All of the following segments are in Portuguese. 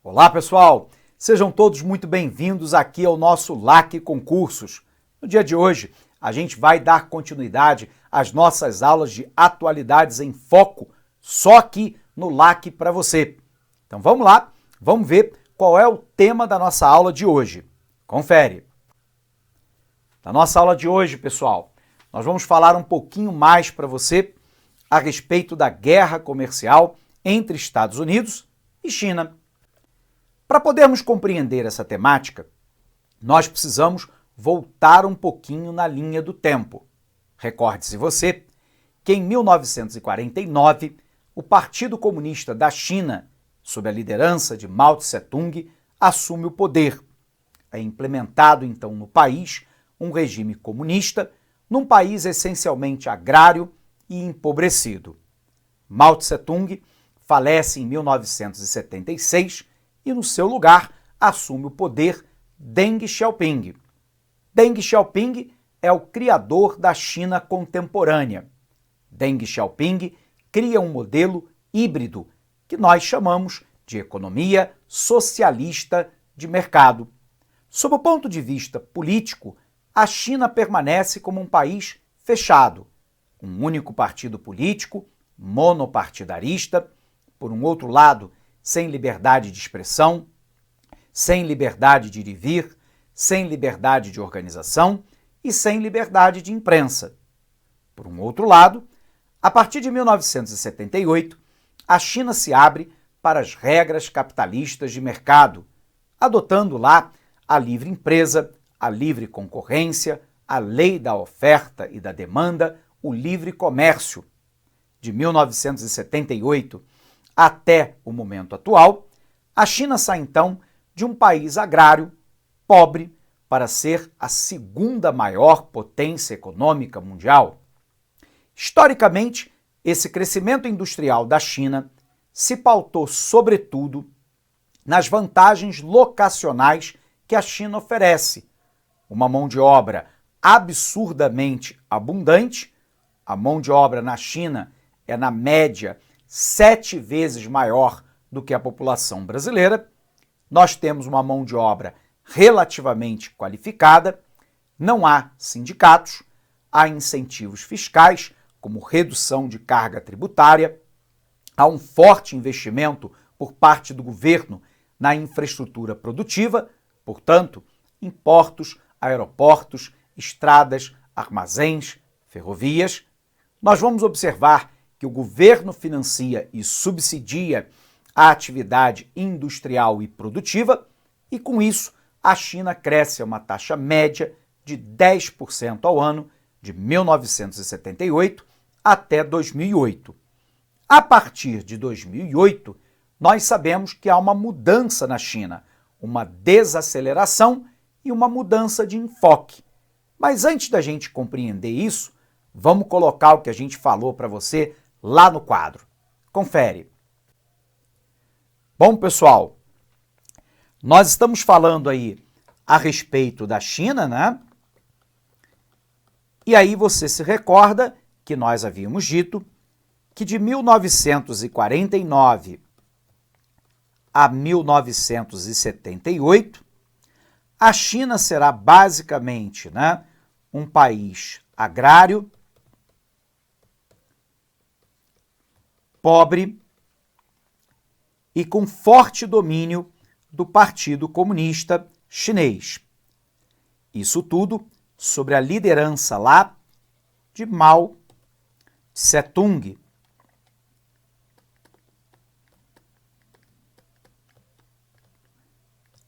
Olá, pessoal! Sejam todos muito bem-vindos aqui ao nosso LAC Concursos. No dia de hoje, a gente vai dar continuidade às nossas aulas de atualidades em foco, só aqui no LAC para você. Então vamos lá, vamos ver qual é o tema da nossa aula de hoje. Confere! Na nossa aula de hoje, pessoal, nós vamos falar um pouquinho mais para você a respeito da guerra comercial entre Estados Unidos e China. Para podermos compreender essa temática, nós precisamos voltar um pouquinho na linha do tempo. Recorde-se você que em 1949, o Partido Comunista da China, sob a liderança de Mao Tse-tung, assume o poder. É implementado então no país um regime comunista, num país essencialmente agrário e empobrecido. Mao Tse-tung falece em 1976 e, no seu lugar, assume o poder Deng Xiaoping. Deng Xiaoping é o criador da China contemporânea. Deng Xiaoping cria um modelo híbrido que nós chamamos de economia socialista de mercado. Sob o ponto de vista político, a China permanece como um país fechado, um único partido político, monopartidarista, por um outro lado, sem liberdade de expressão, sem liberdade de ir e vir, sem liberdade de organização e sem liberdade de imprensa. Por um outro lado, a partir de 1978, a China se abre para as regras capitalistas de mercado, adotando lá a livre empresa, a livre concorrência, a lei da oferta e da demanda, o livre comércio. De 1978 até o momento atual, a China sai então de um país agrário, pobre, para ser a segunda maior potência econômica mundial. Historicamente, esse crescimento industrial da China se pautou sobretudo nas vantagens locacionais que a China oferece. Uma mão de obra absurdamente abundante. A mão de obra na China é, na média, 7 vezes maior do que a população brasileira. Nós temos uma mão de obra relativamente qualificada, não há sindicatos, há incentivos fiscais, como redução de carga tributária, há um forte investimento por parte do governo na infraestrutura produtiva, portanto, em portos, aeroportos, estradas, armazéns, ferrovias. Nós vamos observar que o governo financia e subsidia a atividade industrial e produtiva, e com isso a China cresce a uma taxa média de 10% ao ano de 1978 até 2008. A partir de 2008, nós sabemos que há uma mudança na China, uma desaceleração e uma mudança de enfoque. Mas antes da gente compreender isso, vamos colocar o que a gente falou para você lá no quadro. Confere. Bom, pessoal, nós estamos falando aí a respeito da China, né? E aí você se recorda que nós havíamos dito que de 1949 a 1978, a China será basicamente, né, um país agrário, pobre e com forte domínio do Partido Comunista Chinês. Isso tudo sobre a liderança lá de Mao Tse-tung.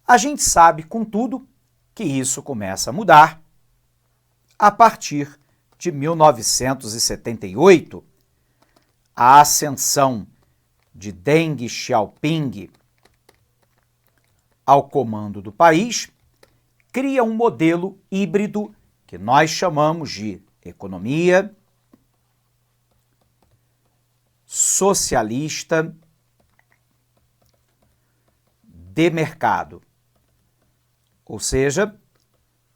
A gente sabe, contudo, que isso começa a mudar a partir de 1978, a ascensão de Deng Xiaoping ao comando do país cria um modelo híbrido que nós chamamos de economia socialista de mercado. Ou seja,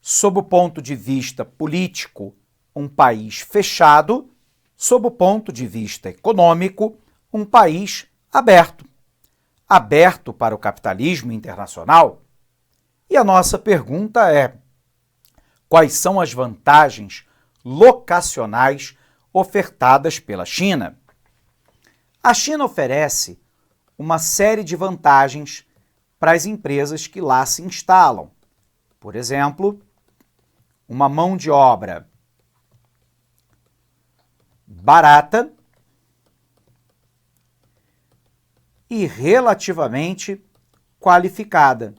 sob o ponto de vista político, um país fechado, sob o ponto de vista econômico, um país aberto. aberto para o capitalismo internacional? E a nossa pergunta é: quais são as vantagens locacionais ofertadas pela China? A China oferece uma série de vantagens para as empresas que lá se instalam. Por exemplo, uma mão de obra barata e relativamente qualificada.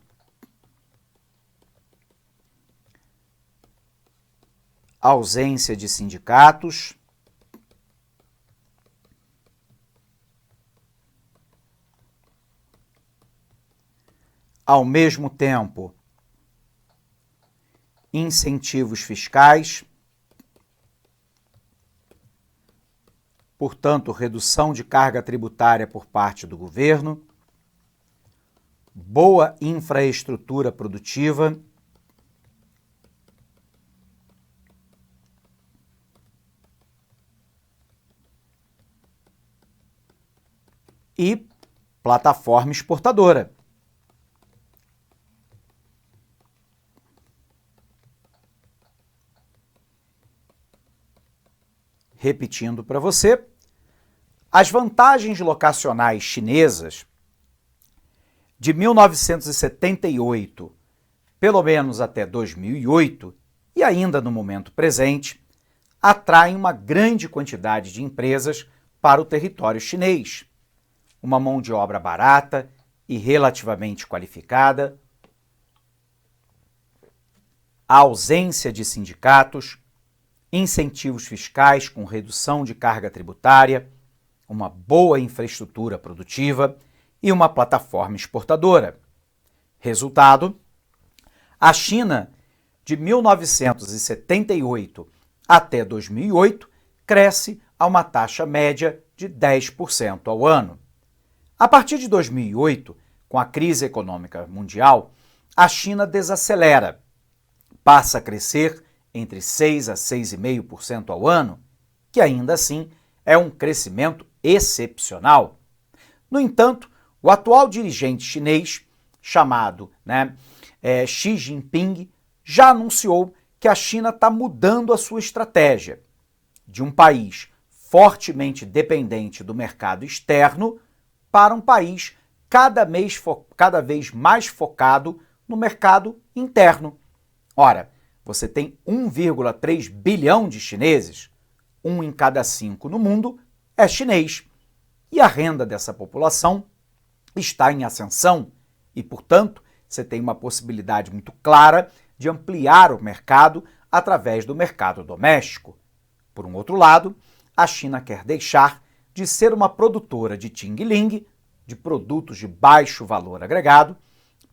Ausência de sindicatos, ao mesmo tempo, incentivos fiscais, portanto, redução de carga tributária por parte do governo, boa infraestrutura produtiva e plataforma exportadora. Repetindo para você, as vantagens locacionais chinesas de 1978, pelo menos até 2008, e ainda no momento presente, atraem uma grande quantidade de empresas para o território chinês. Uma mão de obra barata e relativamente qualificada, a ausência de sindicatos, incentivos fiscais com redução de carga tributária, uma boa infraestrutura produtiva e uma plataforma exportadora. Resultado: a China, de 1978 até 2008, cresce a uma taxa média de 10% ao ano. A partir de 2008, com a crise econômica mundial, a China desacelera, passa a crescer entre 6% a 6,5% ao ano, que ainda assim é um crescimento excepcional. No entanto, o atual dirigente chinês, chamado Xi Jinping, já anunciou que a China está mudando a sua estratégia de um país fortemente dependente do mercado externo para um país cada vez mais focado no mercado interno. Ora, você tem 1,3 bilhão de chineses, 1 em cada 5 no mundo é chinês. E a renda dessa população está em ascensão e, portanto, você tem uma possibilidade muito clara de ampliar o mercado através do mercado doméstico. Por um outro lado, a China quer deixar de ser uma produtora de ting-ling, de produtos de baixo valor agregado,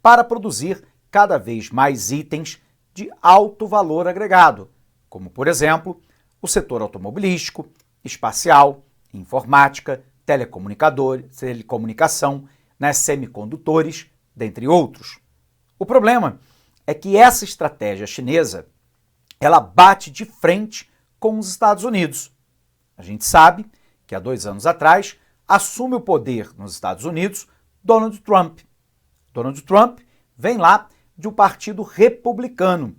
para produzir cada vez mais itens de alto valor agregado, como, por exemplo, o setor automobilístico, espacial, informática, telecomunicação, semicondutores, dentre outros. O problema é que essa estratégia chinesa, ela bate de frente com os Estados Unidos. A gente sabe que há 2 anos atrás assume o poder nos Estados Unidos Donald Trump. Donald Trump vem lá de um partido republicano,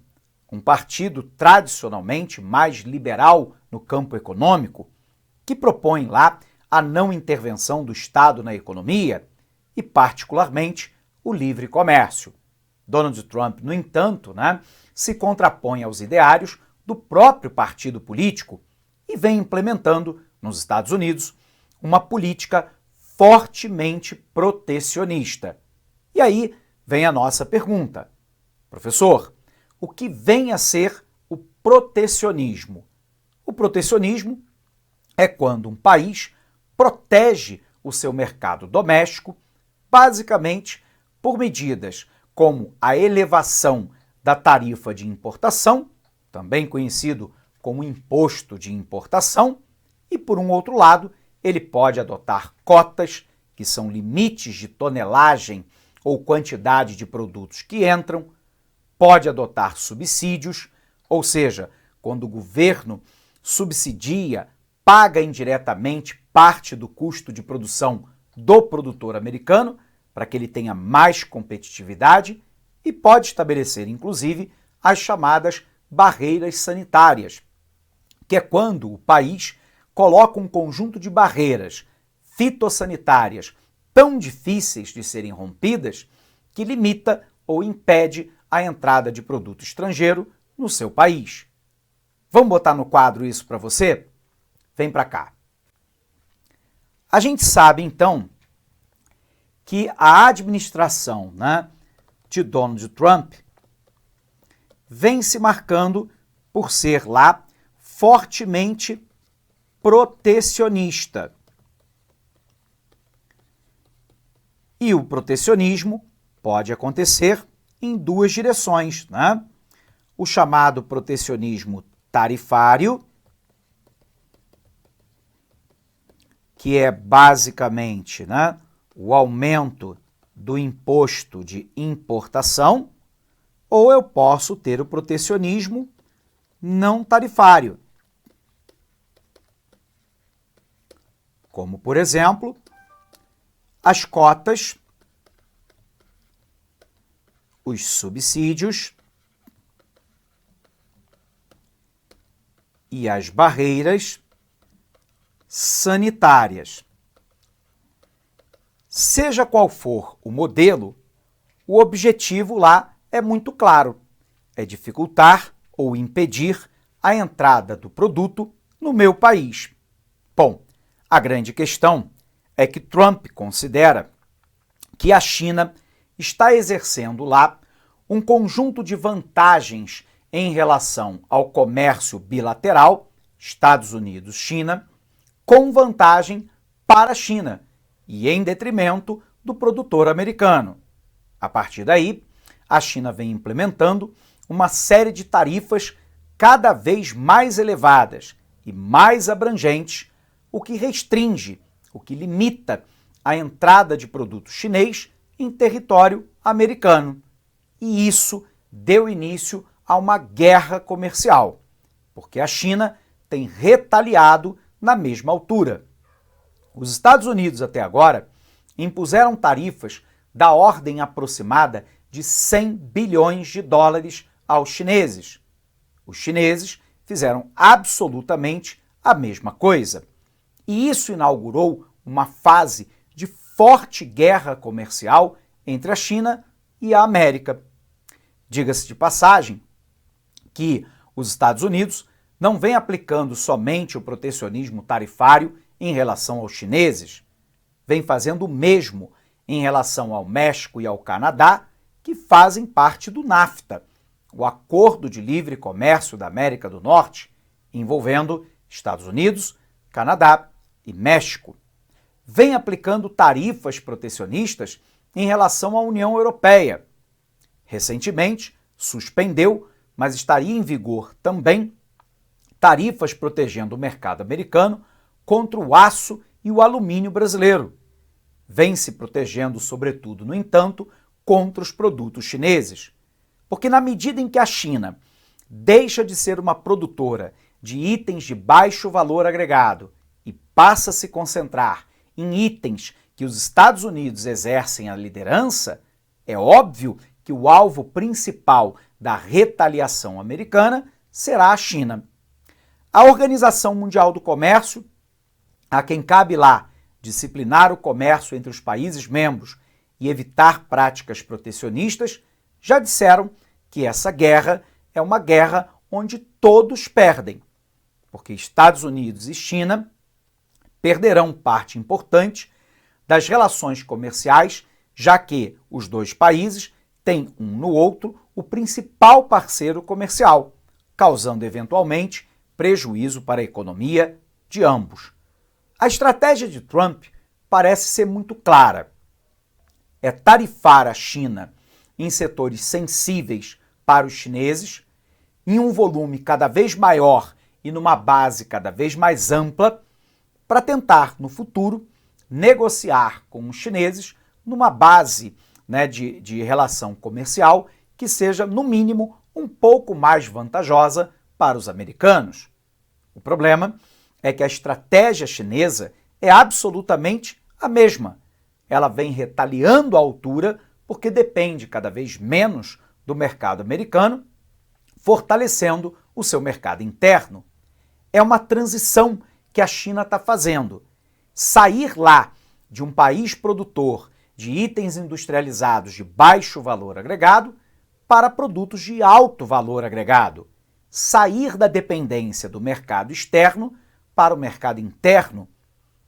um partido tradicionalmente mais liberal no campo econômico, que propõe lá a não intervenção do Estado na economia e, particularmente, o livre comércio. Donald Trump, no entanto, se contrapõe aos ideários do próprio partido político e vem implementando, nos Estados Unidos, uma política fortemente protecionista. E aí vem a nossa pergunta. Professor, o que vem a ser o protecionismo? O protecionismo é quando um país protege o seu mercado doméstico, basicamente por medidas como a elevação da tarifa de importação, também conhecido como imposto de importação, e por um outro lado, ele pode adotar cotas, que são limites de tonelagem ou quantidade de produtos que entram, pode adotar subsídios, ou seja, quando o governo subsidia, paga indiretamente parte do custo de produção do produtor americano para que ele tenha mais competitividade e pode estabelecer, inclusive, as chamadas barreiras sanitárias, que é quando o país coloca um conjunto de barreiras fitossanitárias tão difíceis de serem rompidas que limita ou impede a entrada de produto estrangeiro no seu país. Vamos botar no quadro isso para você? Vem para cá. A gente sabe, então, que a administração, de Donald Trump vem se marcando por ser lá fortemente protecionista. E o protecionismo pode acontecer em duas direções, O chamado protecionismo tarifário, que é basicamente, o aumento do imposto de importação, ou eu posso ter o protecionismo não tarifário, como, por exemplo, as cotas, os subsídios e as barreiras sanitárias. Seja qual for o modelo, o objetivo lá é muito claro: é dificultar ou impedir a entrada do produto no meu país. Bom, a grande questão é que Trump considera que a China está exercendo lá um conjunto de vantagens em relação ao comércio bilateral, Estados Unidos-China, com vantagem para a China e em detrimento do produtor americano. A partir daí, a China vem implementando uma série de tarifas cada vez mais elevadas e mais abrangentes, o que restringe, o que limita a entrada de produto chinês em território americano. E isso deu início a uma guerra comercial, porque a China tem retaliado na mesma altura. Os Estados Unidos, até agora, impuseram tarifas da ordem aproximada de 100 bilhões de dólares aos chineses. Os chineses fizeram absolutamente a mesma coisa. E isso inaugurou uma fase de forte guerra comercial entre a China e a América. Diga-se de passagem que os Estados Unidos não vem aplicando somente o protecionismo tarifário em relação aos chineses, vem fazendo o mesmo em relação ao México e ao Canadá, que fazem parte do NAFTA, o Acordo de Livre Comércio da América do Norte, envolvendo Estados Unidos, Canadá e México. Vem aplicando tarifas protecionistas em relação à União Europeia. Recentemente, suspendeu, mas estaria em vigor também, tarifas protegendo o mercado americano contra o aço e o alumínio brasileiro. Vem se protegendo, sobretudo, no entanto, contra os produtos chineses. Porque na medida em que a China deixa de ser uma produtora de itens de baixo valor agregado e passa a se concentrar em itens que os Estados Unidos exercem a liderança, é óbvio que o alvo principal da retaliação americana será a China. A Organização Mundial do Comércio, a quem cabe lá disciplinar o comércio entre os países membros e evitar práticas protecionistas, já disseram que essa guerra é uma guerra onde todos perdem, porque Estados Unidos e China perderão parte importante das relações comerciais, já que os dois países têm um no outro o principal parceiro comercial, causando eventualmente prejuízo para a economia de ambos. A estratégia de Trump parece ser muito clara. É tarifar a China em setores sensíveis para os chineses, em um volume cada vez maior e numa base cada vez mais ampla, para tentar, no futuro, negociar com os chineses numa base de relação comercial que seja, no mínimo, um pouco mais vantajosa para os americanos. O problema é que a estratégia chinesa é absolutamente a mesma. ela vem retaliando a altura porque depende cada vez menos do mercado americano, fortalecendo o seu mercado interno. É uma transição que a China está fazendo. Sair lá de um país produtor de itens industrializados de baixo valor agregado para produtos de alto valor agregado. Sair da dependência do mercado externo para o mercado interno.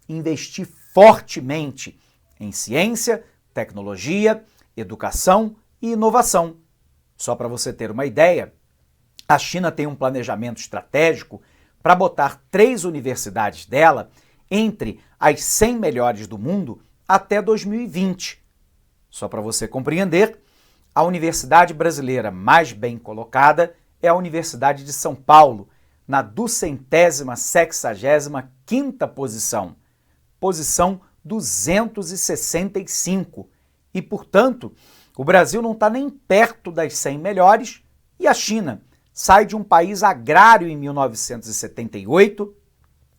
Investir fortemente em ciência, tecnologia, educação e inovação. Só para você ter uma ideia, a China tem um planejamento estratégico para botar 3 universidades dela entre as 100 melhores do mundo até 2020. Só para você compreender, a universidade brasileira mais bem colocada é a Universidade de São Paulo, na 265ª posição. Posição 265. E, portanto, o Brasil não está nem perto das 100 melhores e a China sai de um país agrário em 1978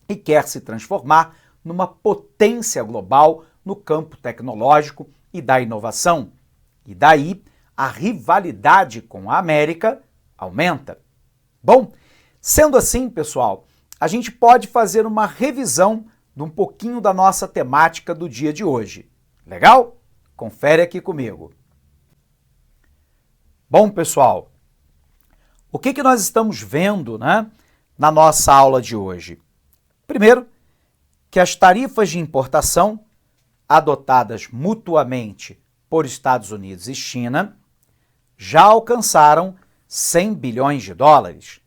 e quer se transformar numa potência global no campo tecnológico e da inovação. E daí a rivalidade com a América aumenta. Bom, sendo assim, pessoal, a gente pode fazer uma revisão de um pouquinho da nossa temática do dia de hoje. Legal? Confere aqui comigo. Bom, pessoal, o que nós estamos vendo, na nossa aula de hoje? Primeiro, que as tarifas de importação adotadas mutuamente por Estados Unidos e China já alcançaram 100 bilhões de dólares.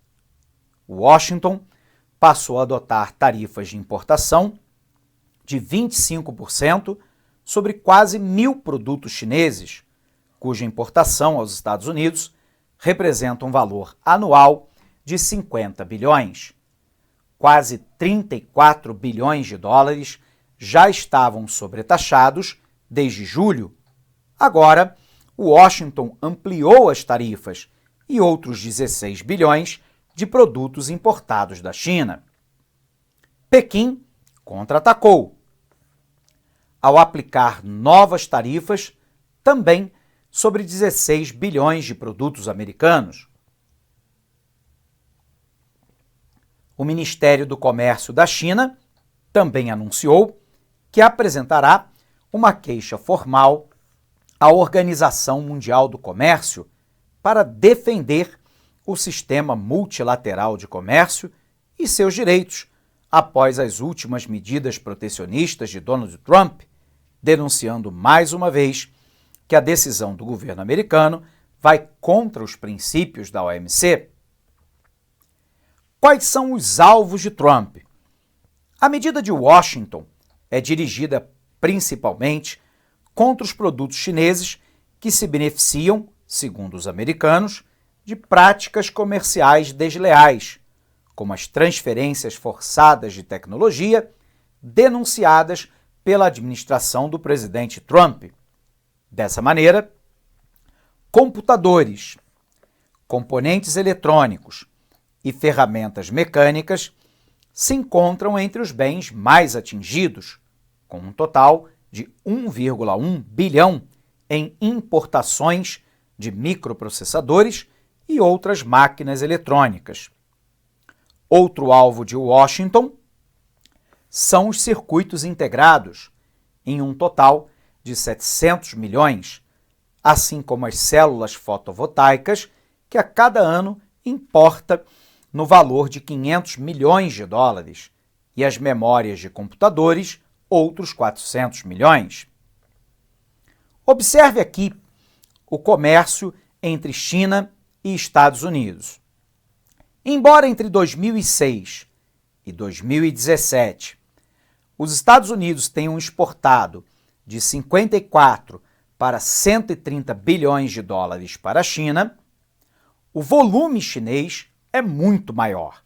Washington passou a adotar tarifas de importação de 25% sobre quase 1.000 produtos chineses, cuja importação aos Estados Unidos representa um valor anual de 50 bilhões. Quase 34 bilhões de dólares já estavam sobretaxados desde julho. Agora, Washington ampliou as tarifas e outros 16 bilhões de produtos importados da China. Pequim contra-atacou, ao aplicar novas tarifas também sobre 16 bilhões de produtos americanos. O Ministério do Comércio da China também anunciou que apresentará uma queixa formal à Organização Mundial do Comércio para defender o sistema multilateral de comércio e seus direitos após as últimas medidas protecionistas de Donald Trump, denunciando mais uma vez que a decisão do governo americano vai contra os princípios da OMC. Quais são os alvos de Trump? A medida de Washington é dirigida principalmente contra os produtos chineses que se beneficiam, segundo os americanos, de práticas comerciais desleais, como as transferências forçadas de tecnologia denunciadas pela administração do presidente Trump. Dessa maneira, computadores, componentes eletrônicos e ferramentas mecânicas se encontram entre os bens mais atingidos, com um total de 1,1 bilhão em importações de microprocessadores e outras máquinas eletrônicas. Outro alvo de Washington são os circuitos integrados, em um total de 700 milhões, assim como as células fotovoltaicas, que a cada ano importa no valor de 500 milhões de dólares, e as memórias de computadores, outros 400 milhões. Observe aqui o comércio entre China e Estados Unidos. Embora entre 2006 e 2017 os Estados Unidos tenham exportado de 54 para 130 bilhões de dólares para a China, o volume chinês é muito maior,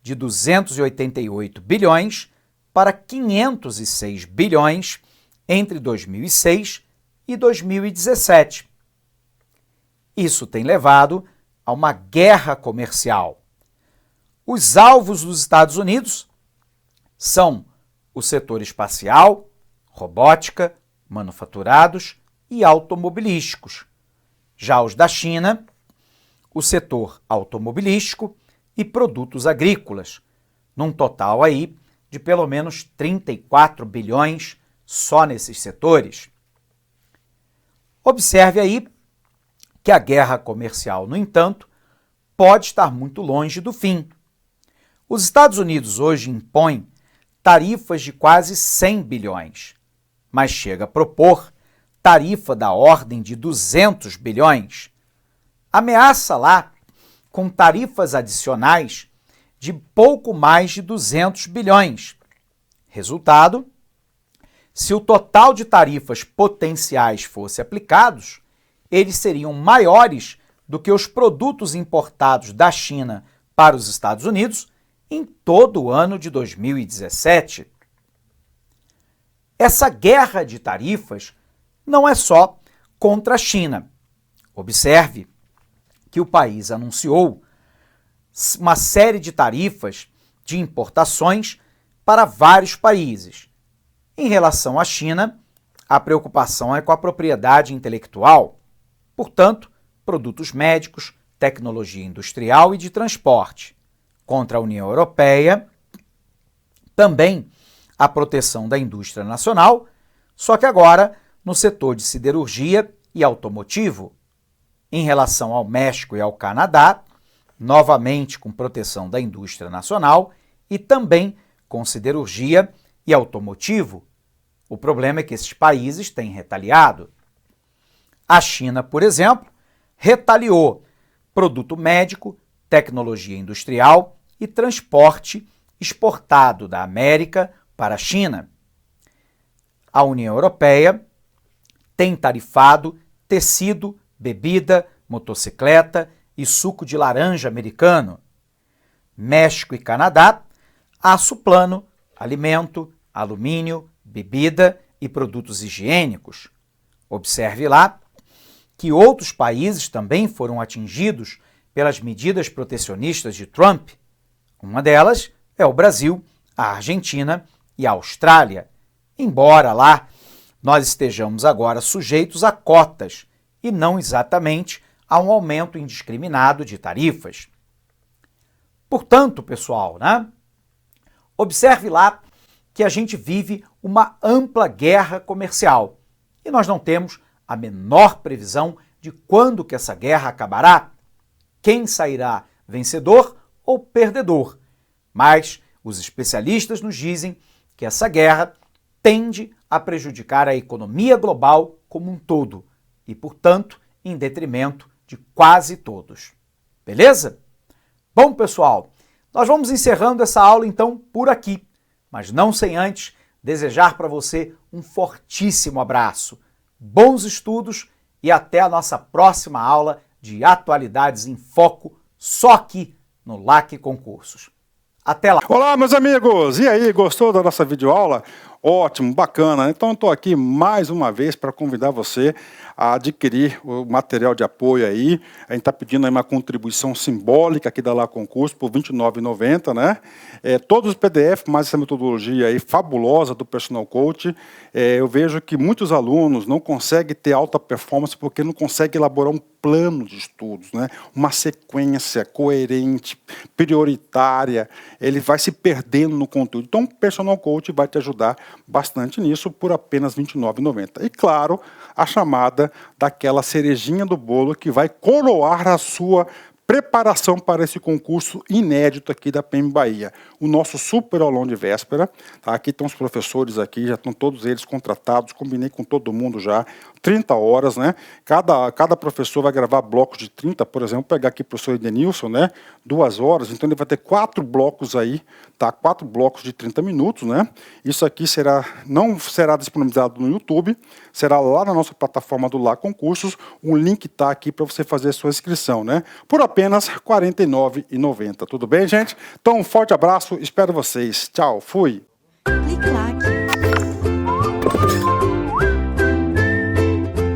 de 288 bilhões para 506 bilhões entre 2006 e 2017. Isso tem levado a uma guerra comercial. Os alvos dos Estados Unidos são o setor espacial, robótica, manufaturados e automobilísticos. Já os da China, o setor automobilístico e produtos agrícolas, num total aí de pelo menos 34 bilhões só nesses setores. Observe aí que a guerra comercial, no entanto, pode estar muito longe do fim. Os Estados Unidos hoje impõem tarifas de quase 100 bilhões, mas chega a propor tarifa da ordem de 200 bilhões. Ameaça lá com tarifas adicionais de pouco mais de 200 bilhões. Resultado, se o total de tarifas potenciais fosse aplicados, eles seriam maiores do que os produtos importados da China para os Estados Unidos em todo o ano de 2017. Essa guerra de tarifas não é só contra a China. Observe que o país anunciou uma série de tarifas de importações para vários países. Em relação à China, a preocupação é com a propriedade intelectual, portanto, produtos médicos, tecnologia industrial e de transporte. Contra a União Europeia, também a proteção da indústria nacional, só que agora no setor de siderurgia e automotivo. Em relação ao México e ao Canadá, novamente com proteção da indústria nacional e também com siderurgia e automotivo. O problema é que esses países têm retaliado. A China, por exemplo, retaliou produto médico, tecnologia industrial e transporte exportado da América para a China. A União Europeia tem tarifado tecido, bebida, motocicleta e suco de laranja americano. México e Canadá, aço plano, alimento, alumínio, bebida e produtos higiênicos. Observe lá que outros países também foram atingidos pelas medidas protecionistas de Trump. Uma delas é o Brasil, a Argentina e a Austrália, embora lá nós estejamos agora sujeitos a cotas e não exatamente a um aumento indiscriminado de tarifas. Portanto, pessoal, observe lá que a gente vive uma ampla guerra comercial e nós não temos a menor previsão de quando que essa guerra acabará, quem sairá vencedor ou perdedor. Mas os especialistas nos dizem que essa guerra tende a prejudicar a economia global como um todo e, portanto, em detrimento de quase todos. Beleza? Bom, pessoal, nós vamos encerrando essa aula então por aqui, mas não sem antes desejar para você um fortíssimo abraço, bons estudos e até a nossa próxima aula de Atualidades em Foco, só aqui no LAC Concursos. Até lá! Olá, meus amigos! E aí, gostou da nossa videoaula? Ótimo, bacana. Então, estou aqui mais uma vez para convidar você a adquirir o material de apoio aí. A gente está pedindo aí uma contribuição simbólica aqui da Lá Concurso por R$ 29,90, né? Todos os PDF, mais essa metodologia aí fabulosa do Personal Coach. Eu vejo que muitos alunos não conseguem ter alta performance porque não conseguem elaborar um plano de estudos, né? Uma sequência coerente, prioritária. Ele vai se perdendo no conteúdo. Então, o Personal Coach vai te ajudar bastante nisso por apenas R$ 29,90. E claro, a chamada daquela cerejinha do bolo que vai coroar a sua preparação para esse concurso inédito aqui da PEM Bahia. O nosso super aulão de véspera, tá? Aqui estão os professores aqui, já estão todos eles contratados, combinei com todo mundo já, 30 horas, né? Cada professor vai gravar blocos de 30, por exemplo, pegar aqui o professor Edenilson, né? 2 horas, então ele vai ter 4 blocos aí, tá? 4 blocos de 30 minutos, né? Isso aqui não será disponibilizado no YouTube, será lá na nossa plataforma do Lá Concursos, o link está aqui para você fazer a sua inscrição, né? Por apenas R$ 49,90, tudo bem, gente? Então, um forte abraço, espero vocês. Tchau, fui!